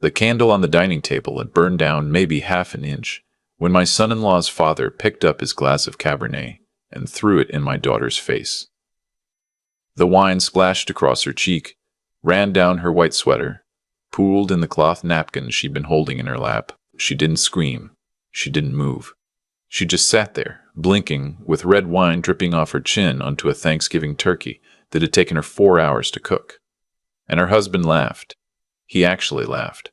The candle on the dining table had burned down maybe half an inch when my son-in-law's father picked up his glass of Cabernet and threw it in my daughter's face. The wine splashed across her cheek, ran down her white sweater, pooled in the cloth napkin she'd been holding in her lap. She didn't scream. She didn't move. She just sat there, blinking, with red wine dripping off her chin onto a Thanksgiving turkey that had taken her 4 hours to cook. And her husband laughed. He actually laughed.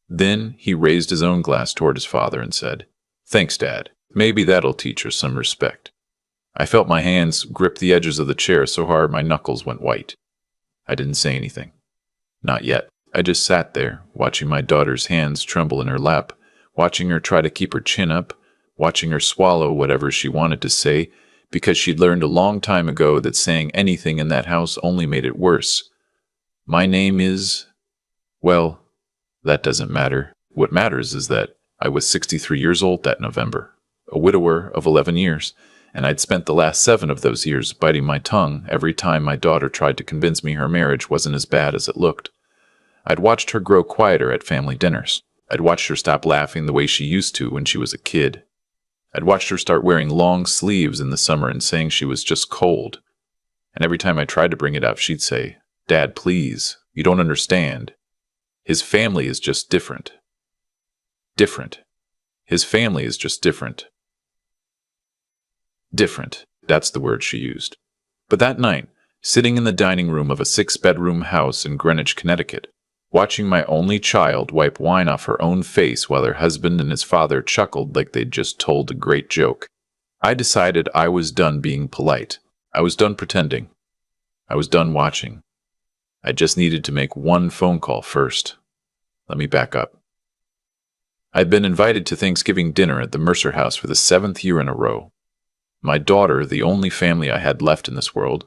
Then he raised his own glass toward his father and said, "Thanks, Dad. Maybe that'll teach her some respect." I felt my hands grip the edges of the chair so hard my knuckles went white. I didn't say anything. Not yet. I just sat there, watching my daughter's hands tremble in her lap, watching her try to keep her chin up, watching her swallow whatever she wanted to say, because she'd learned a long time ago that saying anything in that house only made it worse. My name is... well, that doesn't matter. What matters is that I was 63 years old that November, a widower of 11 years, and I'd spent the last 7 of those years biting my tongue every time my daughter tried to convince me her marriage wasn't as bad as it looked. I'd watched her grow quieter at family dinners. I'd watched her stop laughing the way she used to when she was a kid. I'd watched her start wearing long sleeves in the summer and saying she was just cold. And every time I tried to bring it up, she'd say, "Dad, please, you don't understand. His family is just different. Different. His family is just different." Different, that's the word she used. But that night, sitting in the dining room of a 6-bedroom house in Greenwich, Connecticut, watching my only child wipe wine off her own face while her husband and his father chuckled like they'd just told a great joke, I decided I was done being polite. I was done pretending. I was done watching. I just needed to make one phone call first. Let me back up. I'd been invited to Thanksgiving dinner at the Mercer house for the 7th year in a row. My daughter, the only family I had left in this world,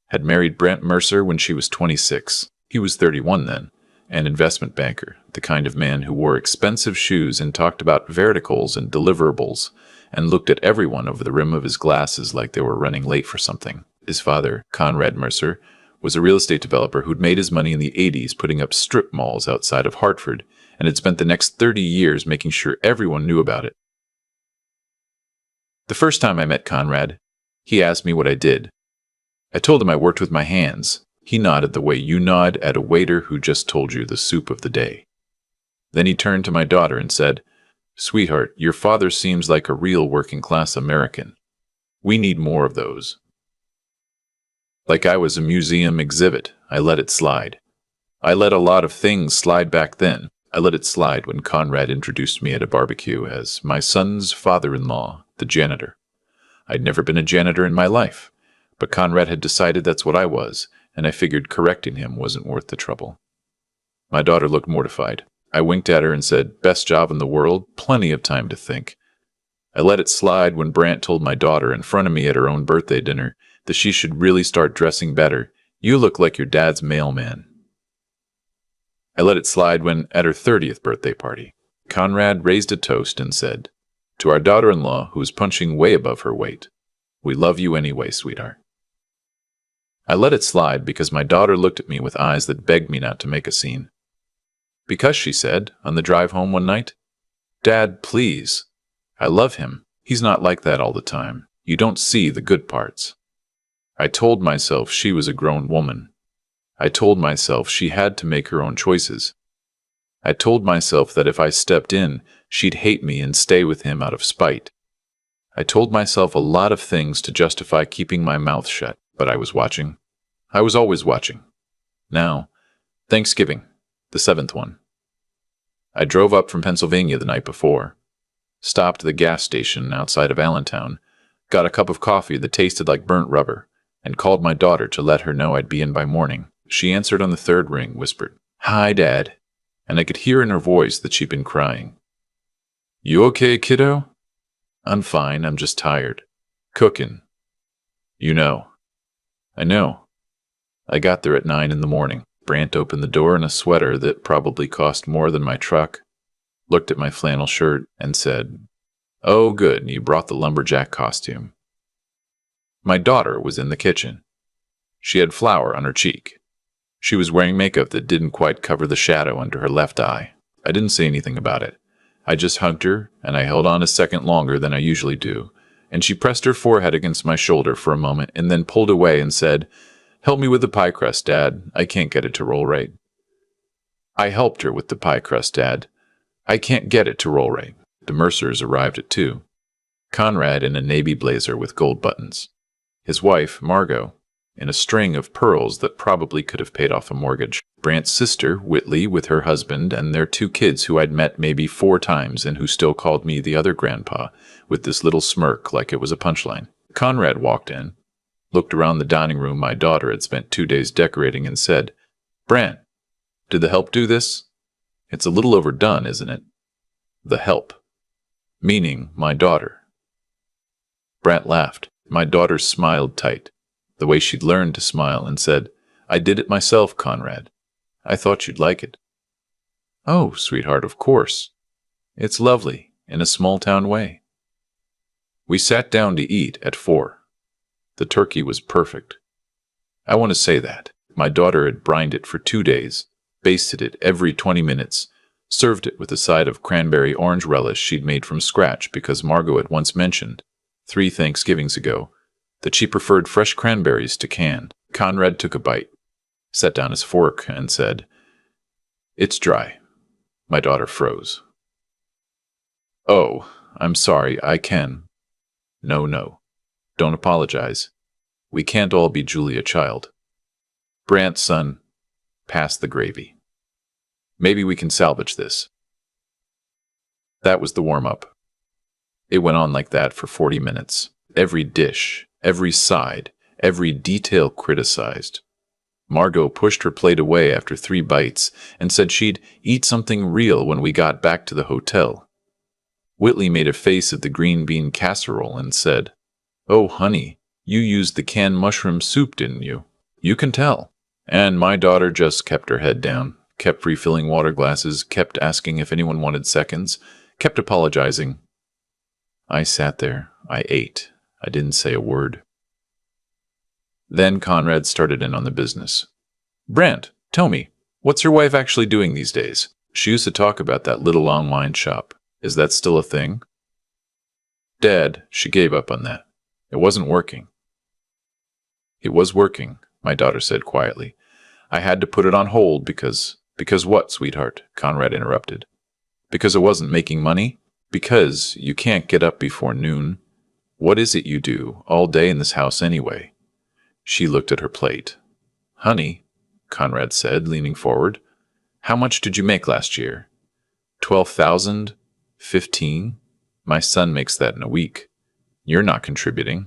had married Brent Mercer when she was 26. He was 31 then, an investment banker, the kind of man who wore expensive shoes and talked about verticals and deliverables, and looked at everyone over the rim of his glasses like they were running late for something. His father, Conrad Mercer, was a real estate developer who'd made his money in the 80s putting up strip malls outside of Hartford, and had spent the next 30 years making sure everyone knew about it. The first time I met Conrad, he asked me what I did. I told him I worked with my hands. He nodded the way you nod at a waiter who just told you the soup of the day. Then he turned to my daughter and said, "Sweetheart, your father seems like a real working-class American. We need more of those." Like I was a museum exhibit, I let it slide. I let a lot of things slide back then. I let it slide when Conrad introduced me at a barbecue as my son's father-in-law, the janitor. I'd never been a janitor in my life, but Conrad had decided that's what I was, and I figured correcting him wasn't worth the trouble. My daughter looked mortified. I winked at her and said, "Best job in the world, plenty of time to think." I let it slide when Brant told my daughter in front of me at her own birthday dinner that she should really start dressing better. "You look like your dad's mailman." I let it slide when, at her 30th birthday party, Conrad raised a toast and said, "To our daughter-in-law, who is punching way above her weight, we love you anyway, sweetheart." I let it slide because my daughter looked at me with eyes that begged me not to make a scene. Because, she said, on the drive home one night, "Dad, please. I love him. He's not like that all the time. You don't see the good parts." I told myself she was a grown woman. I told myself she had to make her own choices. I told myself that if I stepped in, she'd hate me and stay with him out of spite. I told myself a lot of things to justify keeping my mouth shut, but I was watching. I was always watching. Now, Thanksgiving, the 7th one. I drove up from Pennsylvania the night before, stopped at the gas station outside of Allentown, got a cup of coffee that tasted like burnt rubber, and called my daughter to let her know I'd be in by morning. She answered on the 3rd ring, whispered, "Hi, Dad," and I could hear in her voice that she'd been crying. "You okay, kiddo?" "I'm fine, I'm just tired. Cooking." "You know." "I know." I got there at 9 in the morning. Brant opened the door in a sweater that probably cost more than my truck, looked at my flannel shirt, and said, "Oh, good, you brought the lumberjack costume." My daughter was in the kitchen. She had flour on her cheek. She was wearing makeup that didn't quite cover the shadow under her left eye. I didn't say anything about it. I just hugged her, and I held on a second longer than I usually do, and she pressed her forehead against my shoulder for a moment and then pulled away and said, "Help me with the pie crust, Dad. I can't get it to roll right." I helped her with the pie crust, Dad. I can't get it to roll right. The Mercers arrived at 2. Conrad in a navy blazer with gold buttons. His wife, Margot, in a string of pearls that probably could have paid off a mortgage. Brant's sister, Whitley, with her husband and their 2 kids who I'd met maybe 4 times and who still called me the other grandpa, with this little smirk like it was a punchline. Conrad walked in, looked around the dining room my daughter had spent 2 days decorating, and said, "Brant, did the help do this? It's a little overdone, isn't it?" The help. Meaning my daughter. Brant laughed. My daughter smiled tight, the way she'd learned to smile, and said, "I did it myself, Conrad. I thought you'd like it." "Oh, sweetheart, of course. It's lovely, in a small-town way." We sat down to eat at 4. The turkey was perfect. I want to say that. My daughter had brined it for 2 days, basted it every 20 minutes, served it with a side of cranberry orange relish she'd made from scratch because Margot had once mentioned, 3 Thanksgivings ago, that she preferred fresh cranberries to canned. Conrad took a bite, set down his fork, and said, "It's dry." My daughter froze. "Oh, I'm sorry, I can." No. Don't apologize. We can't all be Julia Child. Brant, son, pass the gravy. Maybe we can salvage this. That was the warm-up. It went on like that for 40 minutes. Every dish, every side, every detail criticized. Margot pushed her plate away after 3 bites and said she'd eat something real when we got back to the hotel. Whitley made a face at the green bean casserole and said, "Oh, honey, you used the canned mushroom soup, didn't you? You can tell." And my daughter just kept her head down, kept refilling water glasses, kept asking if anyone wanted seconds, kept apologizing. I sat there. I ate. I didn't say a word. Then Conrad started in on the business. "Brant, tell me, what's your wife actually doing these days? She used to talk about that little online shop. Is that still a thing?" "Dad, she gave up on that. It wasn't working." "It was working," my daughter said quietly. "I had to put it on hold because..." "Because what, sweetheart?" Conrad interrupted. "Because it wasn't making money? Because you can't get up before noon? What is it you do all day in this house anyway?" She looked at her plate. "Honey," Conrad said, leaning forward, "how much did you make last year? 12,000? 15? My son makes that in a week. You're not contributing.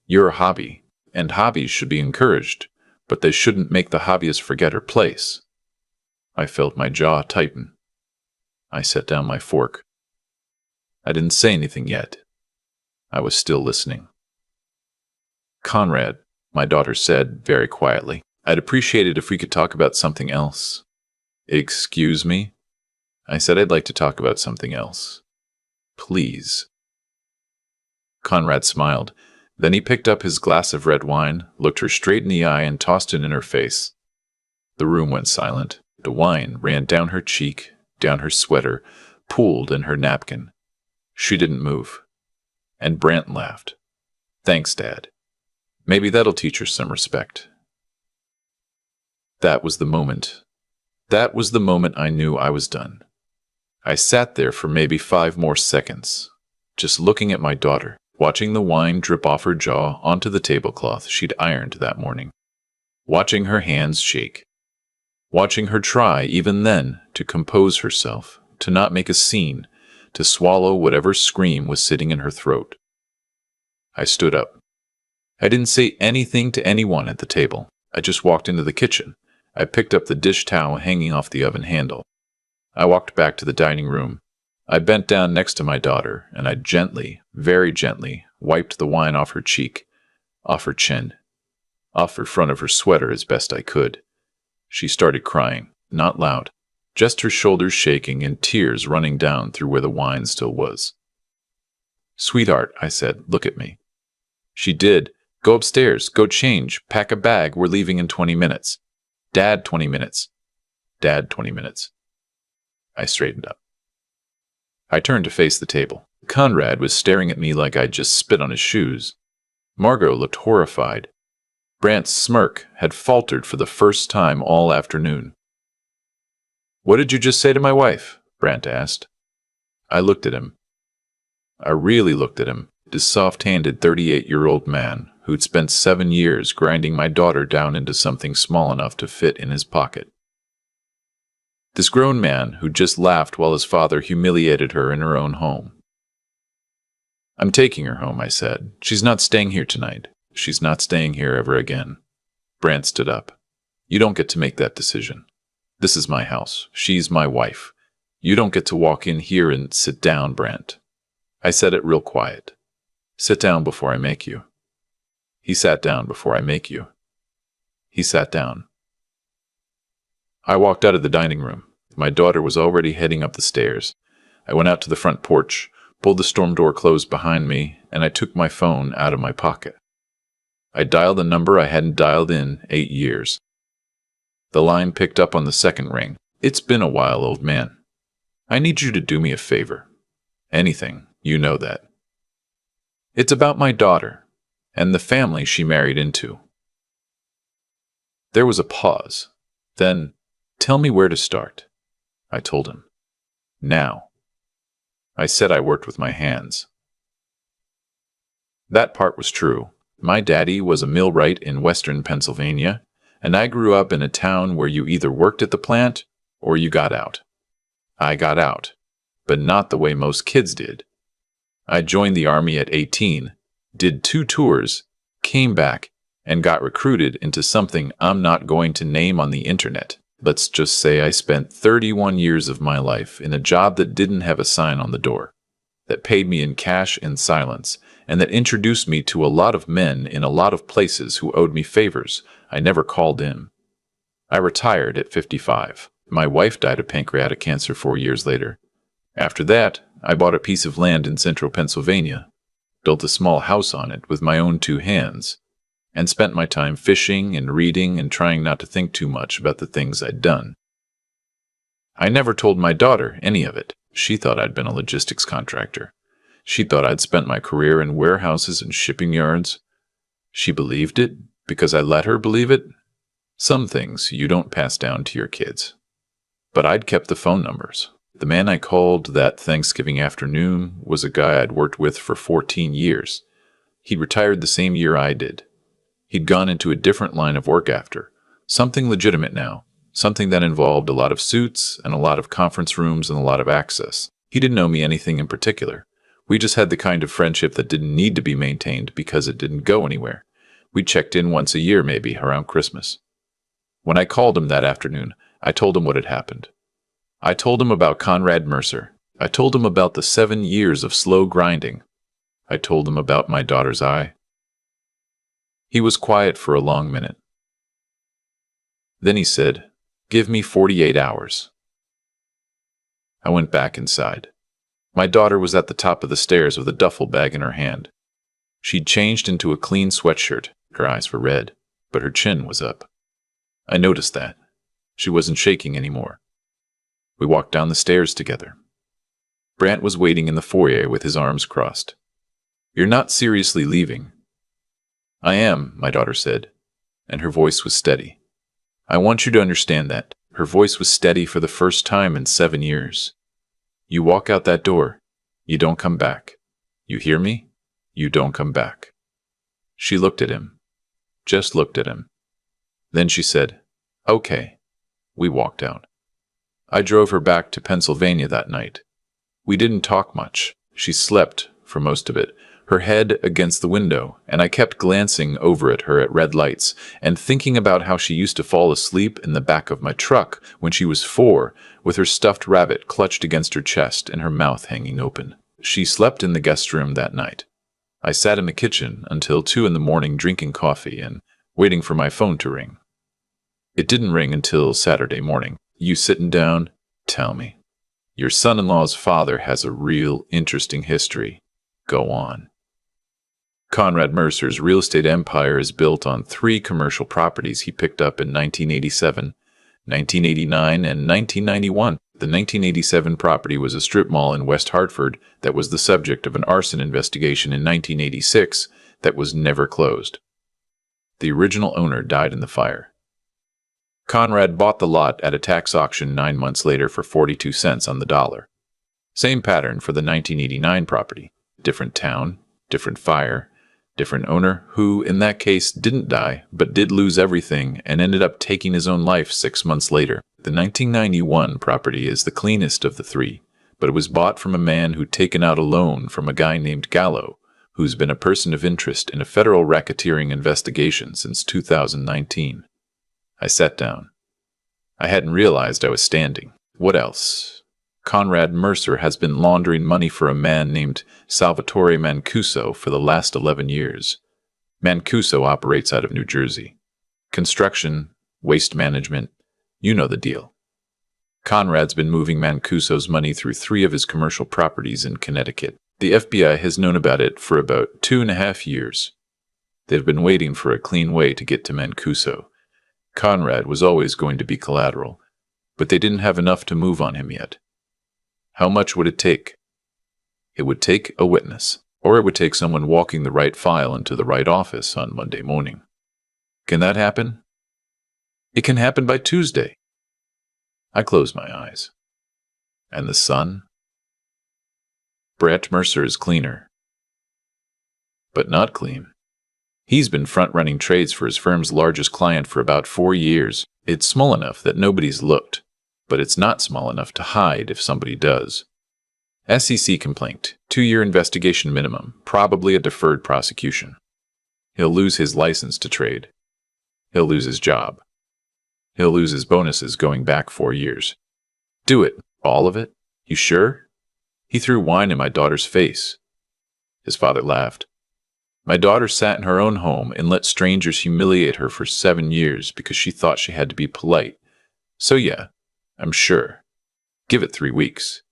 You're a hobby, and hobbies should be encouraged, but they shouldn't make the hobbyist forget her place." I felt my jaw tighten. I set down my fork. I didn't say anything yet. I was still listening. "Conrad," my daughter said very quietly, "I'd appreciate it if we could talk about something else." "Excuse me?" I said I'd like to talk about something else. "Please." Conrad smiled. Then he picked up his glass of red wine, looked her straight in the eye, and tossed it in her face. The room went silent. The wine ran down her cheek, down her sweater, pooled in her napkin. She didn't move. And Brant laughed. "Thanks, Dad. Maybe that'll teach her some respect." That was the moment. That was the moment I knew I was done. I sat there for maybe 5 more seconds, just looking at my daughter, watching the wine drip off her jaw onto the tablecloth she'd ironed that morning, watching her hands shake, watching her try, even then, to compose herself, to not make a scene, to swallow whatever scream was sitting in her throat. I stood up. I didn't say anything to anyone at the table. I just walked into the kitchen. I picked up the dish towel hanging off the oven handle. I walked back to the dining room. I bent down next to my daughter, and I gently, very gently, wiped the wine off her cheek, off her chin, off the front of her sweater as best I could. She started crying, not loud, just her shoulders shaking and tears running down through where the wine still was. "Sweetheart," I said, "look at me." She did. "Go upstairs, go change, pack a bag, we're leaving in 20 minutes. Dad, 20 minutes. Dad, 20 minutes. I straightened up. I turned to face the table. Conrad was staring at me like I'd just spit on his shoes. Margot looked horrified. Brant's smirk had faltered for the first time all afternoon. "What did you just say to my wife?" Brant asked. I looked at him. I really looked at him, this soft-handed 38-year-old man who'd spent 7 years grinding my daughter down into something small enough to fit in his pocket. This grown man who just laughed while his father humiliated her in her own home. "I'm taking her home," I said. "She's not staying here tonight. She's not staying here ever again." Brant stood up. "You don't get to make that decision. This is my house. She's my wife. You don't get to walk in here and sit down, Brant." I said it real quiet. "Sit down before I make you." He sat down before I make you. He sat down. I walked out of the dining room. My daughter was already heading up the stairs. I went out to the front porch, pulled the storm door closed behind me, and I took my phone out of my pocket. I dialed a number I hadn't dialed in 8 years. The line picked up on the second ring. "It's been a while, old man. I need you to do me a favor. Anything, you know that. It's about my daughter and the family she married into." There was a pause. Then, "Tell me where to start." I told him. "Now." I said I worked with my hands. That part was true. My daddy was a millwright in western Pennsylvania, and I grew up in a town where you either worked at the plant or you got out. I got out, but not the way most kids did. I joined the Army at 18, did 2 tours, came back, and got recruited into something I'm not going to name on the internet. Let's just say I spent 31 years of my life in a job that didn't have a sign on the door, that paid me in cash and silence, and that introduced me to a lot of men in a lot of places who owed me favors I never called in. I retired at 55. My wife died of pancreatic cancer 4 years later. After that, I bought a piece of land in central Pennsylvania, built a small house on it with my own 2 hands, and spent my time fishing and reading and trying not to think too much about the things I'd done. I never told my daughter any of it. She thought I'd been a logistics contractor. She thought I'd spent my career in warehouses and shipping yards. She believed it because I let her believe it. Some things you don't pass down to your kids. But I'd kept the phone numbers. The man I called that Thanksgiving afternoon was a guy I'd worked with for 14 years. He'd retired the same year I did. He'd gone into a different line of work after, something legitimate now, something that involved a lot of suits and a lot of conference rooms and a lot of access. He didn't know me anything in particular. We just had the kind of friendship that didn't need to be maintained because it didn't go anywhere. We checked in once a year maybe, around Christmas. When I called him that afternoon, I told him what had happened. I told him about Conrad Mercer. I told him about the 7 years of slow grinding. I told him about my daughter's eye. He was quiet for a long minute. Then he said, "Give me 48 hours." I went back inside. My daughter was at the top of the stairs with a duffel bag in her hand. She'd changed into a clean sweatshirt. Her eyes were red, but her chin was up. I noticed that. She wasn't shaking anymore. We walked down the stairs together. Brant was waiting in the foyer with his arms crossed. "You're not seriously leaving?" "I am," my daughter said, and her voice was steady. I want you to understand that. Her voice was steady for the first time in 7 years. "You walk out that door. You don't come back. You hear me? You don't come back." She looked at him. Just looked at him. Then she said, "Okay." We walked out. I drove her back to Pennsylvania that night. We didn't talk much. She slept for most of it, her head against the window, and I kept glancing over at her at red lights and thinking about how she used to fall asleep in the back of my truck when she was 4, with her stuffed rabbit clutched against her chest and her mouth hanging open. She slept in the guest room that night. I sat in the kitchen until 2 in the morning drinking coffee and waiting for my phone to ring. It didn't ring until Saturday morning. "You sitting down? Tell me. Your son-in-law's father has a real interesting history. Go on." Conrad Mercer's real estate empire is built on 3 commercial properties he picked up in 1987, 1989, and 1991. The 1987 property was a strip mall in West Hartford that was the subject of an arson investigation in 1986 that was never closed. The original owner died in the fire. Conrad bought the lot at a tax auction 9 months later for 42 cents on the dollar. Same pattern for the 1989 property. Different town, different fire, different owner who, in that case, didn't die, but did lose everything and ended up taking his own life 6 months later. The 1991 property is the cleanest of the three, but it was bought from a man who'd taken out a loan from a guy named Gallo, who's been a person of interest in a federal racketeering investigation since 2019. I sat down. I hadn't realized I was standing. What else? Conrad Mercer has been laundering money for a man named Salvatore Mancuso for the last 11 years. Mancuso operates out of New Jersey. Construction, waste management, you know the deal. Conrad's been moving Mancuso's money through 3 of his commercial properties in Connecticut. The FBI has known about it for about 2.5 years. They've been waiting for a clean way to get to Mancuso. Conrad was always going to be collateral, but they didn't have enough to move on him yet. How much would it take? It would take a witness, or it would take someone walking the right file into the right office on Monday morning. Can that happen? It can happen by Tuesday. I closed my eyes. And the sun? Brett Mercer is cleaner. But not clean. He's been front-running trades for his firm's largest client for about 4 years. It's small enough that nobody's looked, but it's not small enough to hide if somebody does. SEC complaint, 2-year investigation minimum, probably a deferred prosecution. He'll lose his license to trade. He'll lose his job. He'll lose his bonuses going back 4 years. Do it. All of it? You sure? He threw wine in my daughter's face. His father laughed. My daughter sat in her own home and let strangers humiliate her for 7 years because she thought she had to be polite. So yeah, I'm sure. Give it 3 weeks.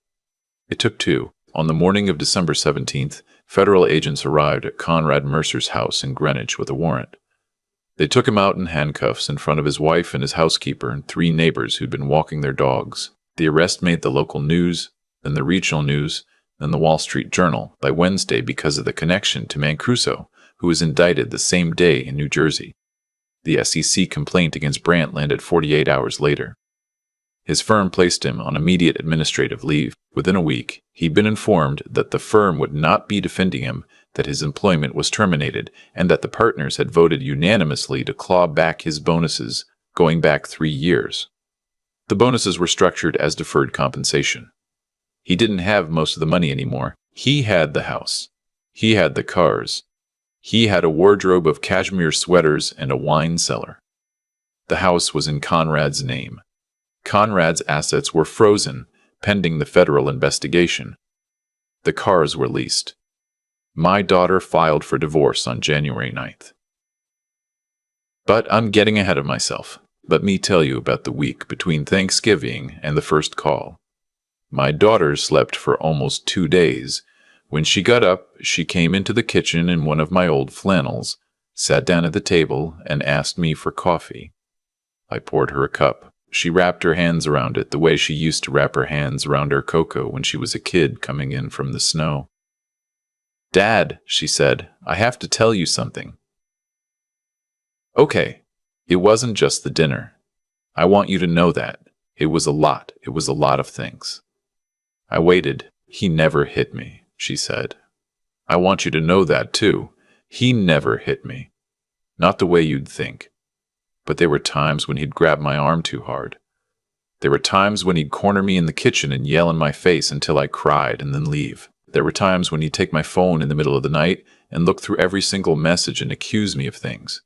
It took 2. On the morning of December 17th, federal agents arrived at Conrad Mercer's house in Greenwich with a warrant. They took him out in handcuffs in front of his wife and his housekeeper and 3 neighbors who'd been walking their dogs. The arrest made the local news, then the regional news, then the Wall Street Journal by Wednesday because of the connection to Mancuso, who was indicted the same day in New Jersey. The SEC complaint against Brandt landed 48 hours later. His firm placed him on immediate administrative leave. Within a week, he'd been informed that the firm would not be defending him, that his employment was terminated, and that the partners had voted unanimously to claw back his bonuses, going back 3 years. The bonuses were structured as deferred compensation. He didn't have most of the money anymore. He had the house. He had the cars. He had a wardrobe of cashmere sweaters and a wine cellar. The house was in Conrad's name. Conrad's assets were frozen, pending the federal investigation. The cars were leased. My daughter filed for divorce on January 9th. But I'm getting ahead of myself. Let me tell you about the week between Thanksgiving and the first call. My daughter slept for almost 2 days. When she got up, she came into the kitchen in one of my old flannels, sat down at the table, and asked me for coffee. I poured her a cup. She wrapped her hands around it the way she used to wrap her hands around her cocoa when she was a kid coming in from the snow. "Dad," she said, "I have to tell you something." Okay, it wasn't just the dinner. I want you to know that. It was a lot. It was a lot of things. I waited. "He never hit me," she said. "I want you to know that, too. He never hit me. Not the way you'd think. But there were times when he'd grab my arm too hard. There were times when he'd corner me in the kitchen and yell in my face until I cried and then leave. There were times when he'd take my phone in the middle of the night and look through every single message and accuse me of things.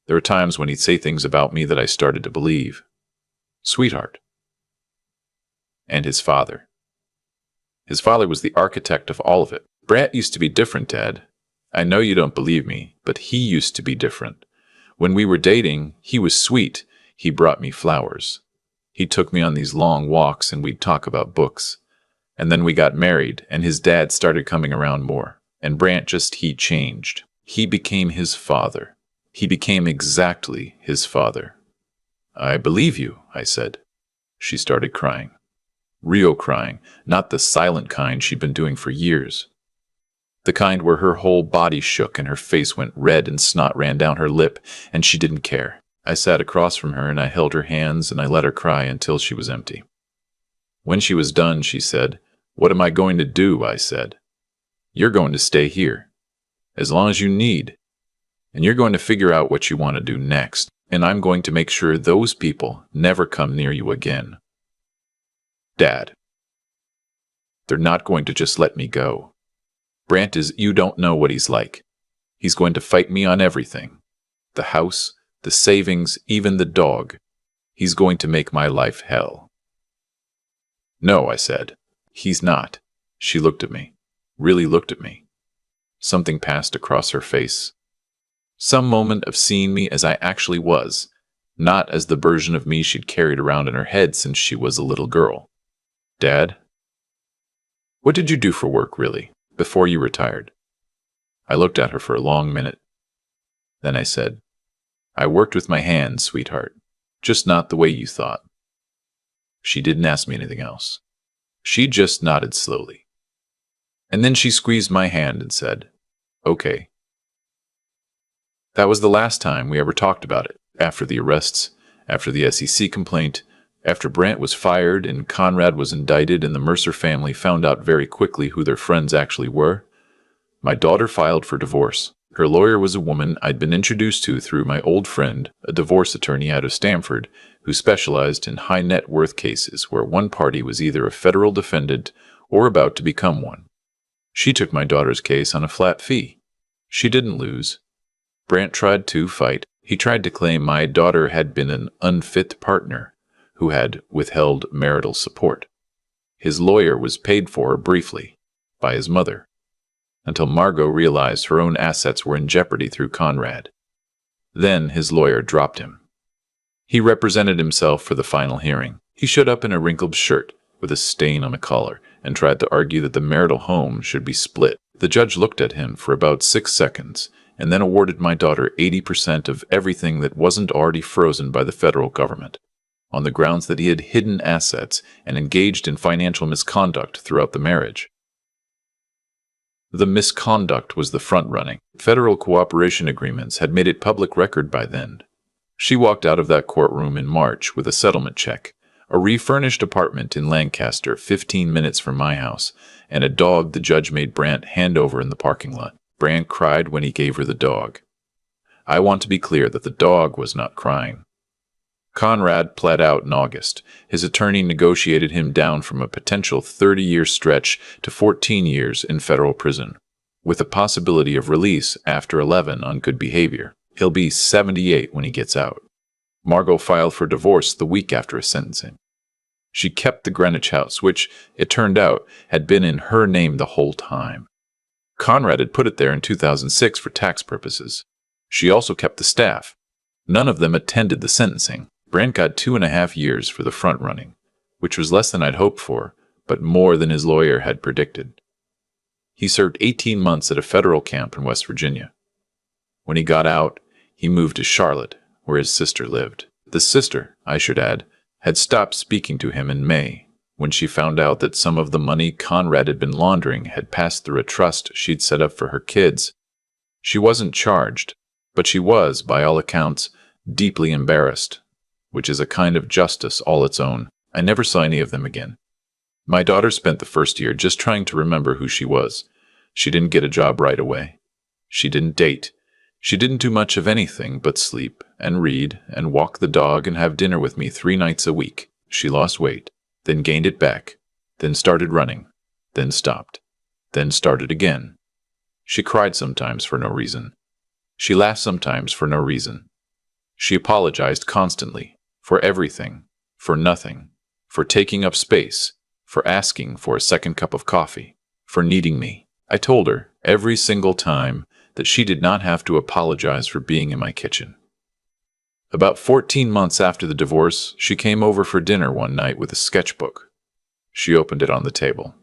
There were times when he'd say things about me that I started to believe. Sweetheart. And his father. His father was the architect of all of it. Brett used to be different, Dad. I know you don't believe me, but he used to be different. When we were dating, he was sweet. He brought me flowers. He took me on these long walks and we'd talk about books. And then we got married, and his dad started coming around more. And Brandt he changed. He became his father. He became exactly his father. I believe you, I said. She started crying. Real crying, not the silent kind she'd been doing for years. The kind where her whole body shook and her face went red and snot ran down her lip, and she didn't care. I sat across from her and I held her hands and I let her cry until she was empty. When she was done, she said, "What am I going to do?" I said. "You're going to stay here, as long as you need, and you're going to figure out what you want to do next, and I'm going to make sure those people never come near you again." Dad. They're not going to just let me go. You don't know what he's like. He's going to fight me on everything. The house, the savings, even the dog. He's going to make my life hell. No, I said. He's not. She looked at me. Really looked at me. Something passed across her face. Some moment of seeing me as I actually was, not as the version of me she'd carried around in her head since she was a little girl. Dad? What did you do for work, really, before you retired? I looked at her for a long minute. Then I said, I worked with my hands, sweetheart, just not the way you thought. She didn't ask me anything else. She just nodded slowly. And then she squeezed my hand and said, "Okay." That was the last time we ever talked about it, after the arrests, after the SEC complaint, after Brandt was fired and Conrad was indicted and the Mercer family found out very quickly who their friends actually were. My daughter filed for divorce. Her lawyer was a woman I'd been introduced to through my old friend, a divorce attorney out of Stamford, who specialized in high net worth cases where one party was either a federal defendant or about to become one. She took my daughter's case on a flat fee. She didn't lose. Brandt tried to fight. He tried to claim my daughter had been an unfit partner who had withheld marital support. His lawyer was paid for briefly by his mother, until Margot realized her own assets were in jeopardy through Conrad. Then his lawyer dropped him. He represented himself for the final hearing. He showed up in a wrinkled shirt with a stain on the collar and tried to argue that the marital home should be split. The judge looked at him for about 6 seconds and then awarded my daughter 80% of everything that wasn't already frozen by the federal government, on the grounds that he had hidden assets and engaged in financial misconduct throughout the marriage. The misconduct was the front-running. Federal cooperation agreements had made it public record by then. She walked out of that courtroom in March with a settlement check, a refurnished apartment in Lancaster 15 minutes from my house, and a dog the judge made Brandt hand over in the parking lot. Brandt cried when he gave her the dog. I want to be clear that the dog was not crying. Conrad pled out in August. His attorney negotiated him down from a potential 30-year stretch to 14 years in federal prison, with a possibility of release after 11 on good behavior. He'll be 78 when he gets out. Margot filed for divorce the week after his sentencing. She kept the Greenwich house, which, it turned out, had been in her name the whole time. Conrad had put it there in 2006 for tax purposes. She also kept the staff. None of them attended the sentencing. Brandt got 2.5 years for the front-running, which was less than I'd hoped for, but more than his lawyer had predicted. He served 18 months at a federal camp in West Virginia. When he got out, he moved to Charlotte, where his sister lived. The sister, I should add, had stopped speaking to him in May, when she found out that some of the money Conrad had been laundering had passed through a trust she'd set up for her kids. She wasn't charged, but she was, by all accounts, deeply embarrassed, which is a kind of justice all its own. I never saw any of them again. My daughter spent the first year just trying to remember who she was. She didn't get a job right away. She didn't date. She didn't do much of anything but sleep and read and walk the dog and have dinner with me 3 nights a week. She lost weight, then gained it back, then started running, then stopped, then started again. She cried sometimes for no reason. She laughed sometimes for no reason. She apologized constantly, for everything, for nothing, for taking up space, for asking for a second cup of coffee, for needing me. I told her every single time that she did not have to apologize for being in my kitchen. About 14 months after the divorce, she came over for dinner one night with a sketchbook. She opened it on the table.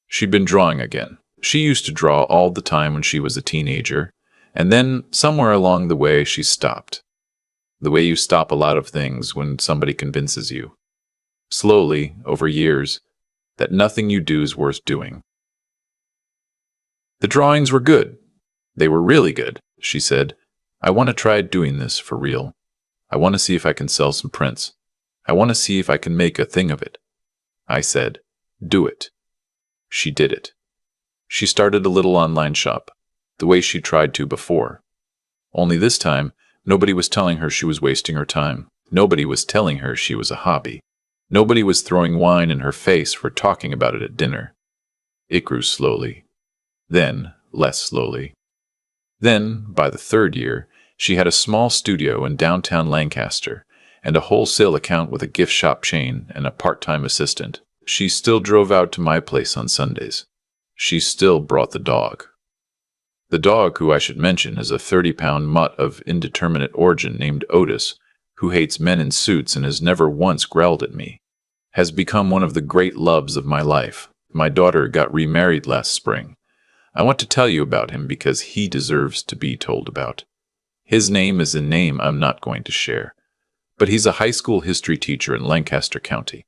She'd been drawing again. She used to draw all the time when she was a teenager, and then somewhere along the way she stopped. The way you stop a lot of things when somebody convinces you. slowly, over years, that nothing you do is worth doing. The drawings were good. They were really good, she said. I want to try doing this for real. I want to see if I can sell some prints. I want to see if I can make a thing of it. I said, do it. She did it. She started a little online shop, the way she tried to before. Only this time, nobody was telling her she was wasting her time. Nobody was telling her she was a hobby. Nobody was throwing wine in her face for talking about it at dinner. It grew slowly. Then, less slowly. Then, by the third year, she had a small studio in downtown Lancaster and a wholesale account with a gift shop chain and a part-time assistant. She still drove out to my place on Sundays. She still brought the dog. The dog, who I should mention, is a 30-pound mutt of indeterminate origin named Otis, who hates men in suits and has never once growled at me, has become one of the great loves of my life. My daughter got remarried last spring. I want to tell you about him because he deserves to be told about. His name is a name I'm not going to share, but he's a high school history teacher in Lancaster County.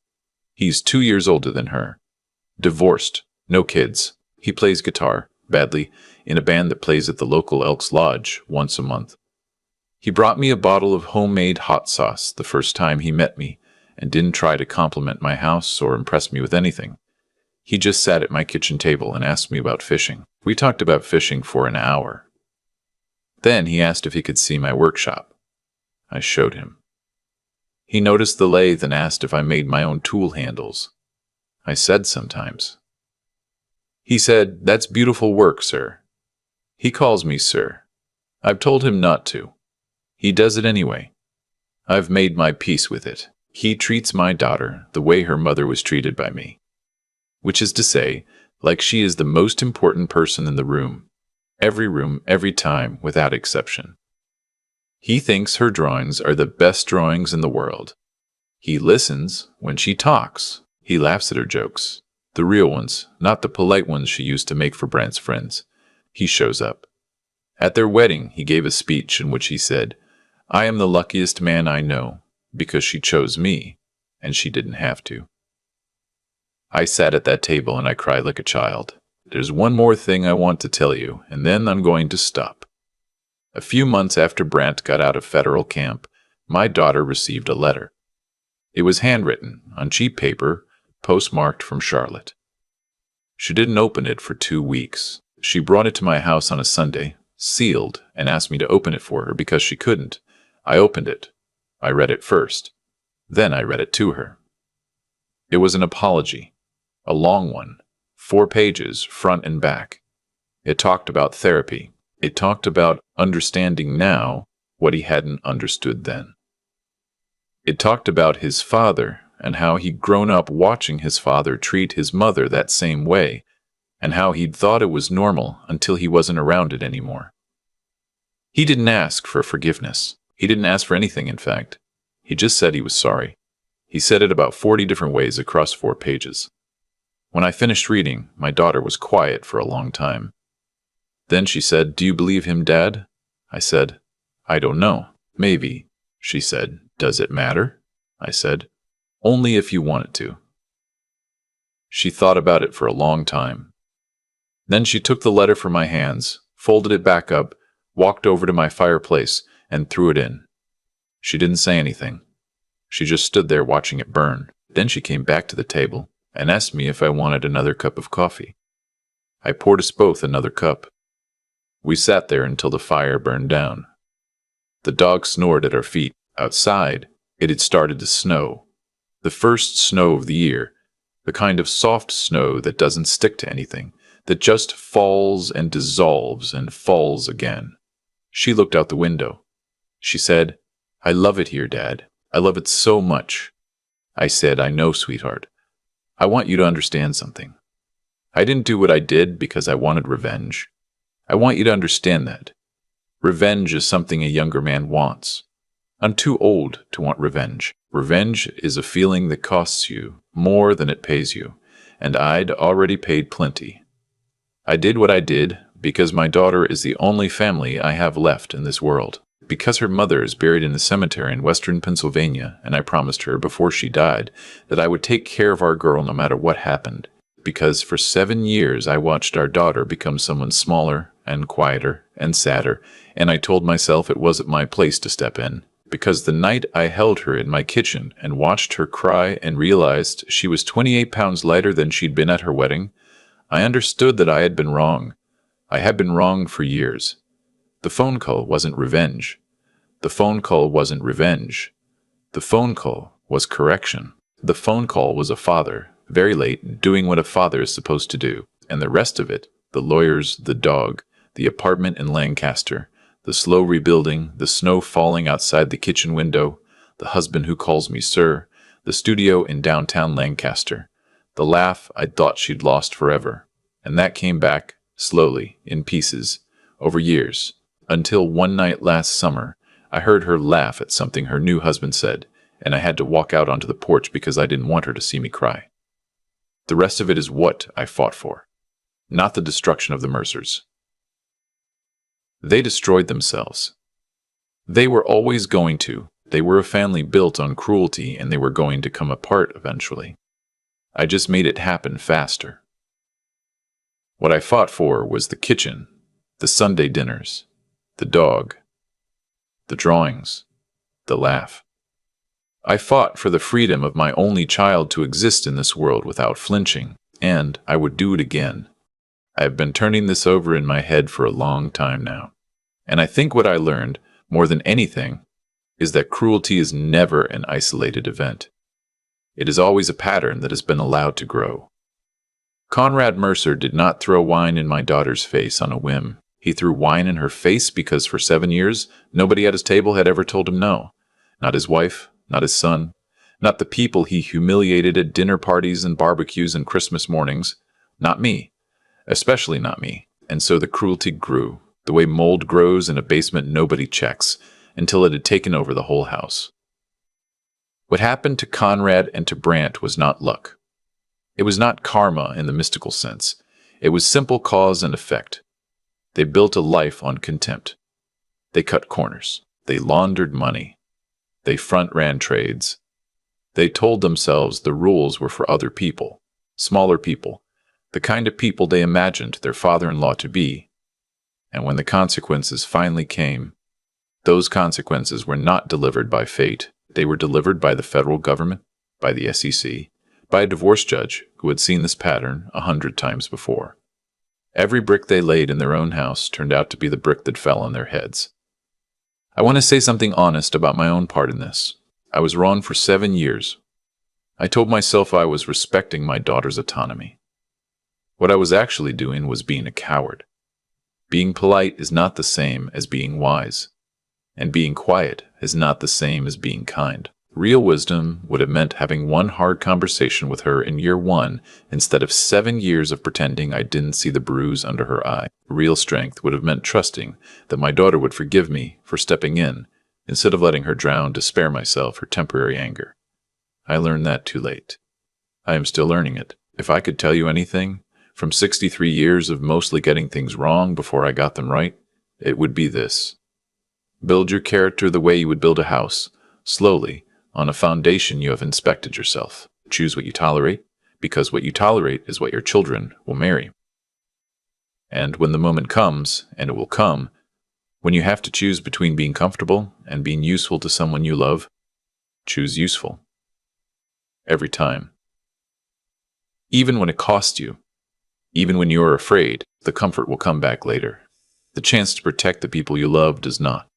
He's 2 years older than her. Divorced, no kids. He plays guitar, badly, in a band that plays at the local Elks Lodge once a month. He brought me a bottle of homemade hot sauce the first time he met me and didn't try to compliment my house or impress me with anything. He just sat at my kitchen table and asked me about fishing. We talked about fishing for an hour. Then he asked if he could see my workshop. I showed him. He noticed the lathe and asked if I made my own tool handles. I said sometimes. He said, "That's beautiful work, sir." He calls me sir. I've told him not to. He does it anyway. I've made my peace with it. He treats my daughter the way her mother was treated by me, which is to say, like she is the most important person in the room, every time, without exception. He thinks her drawings are the best drawings in the world. He listens when she talks. He laughs at her jokes, the real ones, not the polite ones she used to make for Brant's friends. He shows up. At their wedding, he gave a speech in which he said, "I am the luckiest man I know, because she chose me, and she didn't have to." I sat at that table and I cried like a child. There's one more thing I want to tell you, and then I'm going to stop. A few months after Brant got out of federal camp, my daughter received a letter. It was handwritten, on cheap paper, postmarked from Charlotte. She didn't open it for 2 weeks. She brought it to my house on a Sunday, sealed, and asked me to open it for her because she couldn't. I opened it. I read it first. Then I read it to her. It was an apology, a long one, 4 pages, front and back. It talked about therapy. It talked about understanding now what he hadn't understood then. It talked about his father and how he'd grown up watching his father treat his mother that same way, and how he'd thought it was normal until he wasn't around it anymore. He didn't ask for forgiveness. He didn't ask for anything, in fact. He just said he was sorry. He said it about 40 different ways across 4 pages. When I finished reading, my daughter was quiet for a long time. Then she said, "Do you believe him, Dad?" I said, "I don't know. Maybe." She said, "Does it matter?" I said, "Only if you want it to." She thought about it for a long time. Then she took the letter from my hands, folded it back up, walked over to my fireplace, and threw it in. She didn't say anything. She just stood there watching it burn. Then she came back to the table and asked me if I wanted another cup of coffee. I poured us both another cup. We sat there until the fire burned down. The dog snored at our feet. Outside, it had started to snow. The first snow of the year, the kind of soft snow that doesn't stick to anything, that just falls and dissolves and falls again. She looked out the window. She said, "I love it here, Dad. I love it so much." I said, "I know, sweetheart. I want you to understand something. I didn't do what I did because I wanted revenge. I want you to understand that. Revenge is something a younger man wants. I'm too old to want revenge. Revenge is a feeling that costs you more than it pays you, and I'd already paid plenty. I did what I did because my daughter is the only family I have left in this world. Because her mother is buried in the cemetery in western Pennsylvania, and I promised her before she died that I would take care of our girl no matter what happened. Because for 7 years I watched our daughter become someone smaller and quieter and sadder, and I told myself it wasn't my place to step in. Because the night I held her in my kitchen and watched her cry and realized she was 28 pounds lighter than she'd been at her wedding, I understood that I had been wrong. I had been wrong for years. The phone call wasn't revenge. The phone call wasn't revenge. The phone call was correction. The phone call was a father, very late, doing what a father is supposed to do. And the rest of it, the lawyers, the dog, the apartment in Lancaster, the slow rebuilding, the snow falling outside the kitchen window, the husband who calls me sir, the studio in downtown Lancaster, the laugh I'd thought she'd lost forever. And that came back, slowly, in pieces, over years, until one night last summer, I heard her laugh at something her new husband said, and I had to walk out onto the porch because I didn't want her to see me cry. The rest of it is what I fought for, not the destruction of the Mercers. They destroyed themselves. They were always going to. They were a family built on cruelty, and they were going to come apart eventually. I just made it happen faster. What I fought for was the kitchen, the Sunday dinners, the dog, the drawings, the laugh. I fought for the freedom of my only child to exist in this world without flinching, and I would do it again. I have been turning this over in my head for a long time now. And I think what I learned, more than anything, is that cruelty is never an isolated event. It is always a pattern that has been allowed to grow. Conrad Mercer did not throw wine in my daughter's face on a whim. He threw wine in her face because for 7 years, nobody at his table had ever told him no. Not his wife, not his son, not the people he humiliated at dinner parties and barbecues and Christmas mornings, not me, especially not me. And so the cruelty grew, the way mold grows in a basement nobody checks, until it had taken over the whole house. What happened to Conrad and to Brant was not luck. It was not karma in the mystical sense. It was simple cause and effect. They built a life on contempt. They cut corners. They laundered money. They front-ran trades. They told themselves the rules were for other people, smaller people, the kind of people they imagined their father-in-law to be. And when the consequences finally came, those consequences were not delivered by fate. They were delivered by the federal government, by the SEC, by a divorce judge who had seen this pattern 100 times before. Every brick they laid in their own house turned out to be the brick that fell on their heads. I want to say something honest about my own part in this. I was wrong for 7 years. I told myself I was respecting my daughter's autonomy. What I was actually doing was being a coward. Being polite is not the same as being wise. And being quiet is not the same as being kind. Real wisdom would have meant having one hard conversation with her in year 1 instead of 7 years of pretending I didn't see the bruise under her eye. Real strength would have meant trusting that my daughter would forgive me for stepping in instead of letting her drown to spare myself her temporary anger. I learned that too late. I am still learning it. If I could tell you anything, from 63 years of mostly getting things wrong before I got them right, it would be this. Build your character the way you would build a house, slowly, on a foundation you have inspected yourself. Choose what you tolerate, because what you tolerate is what your children will marry. And when the moment comes, and it will come, when you have to choose between being comfortable and being useful to someone you love, choose useful. Every time. Even when it costs you, even when you are afraid, the comfort will come back later. The chance to protect the people you love does not.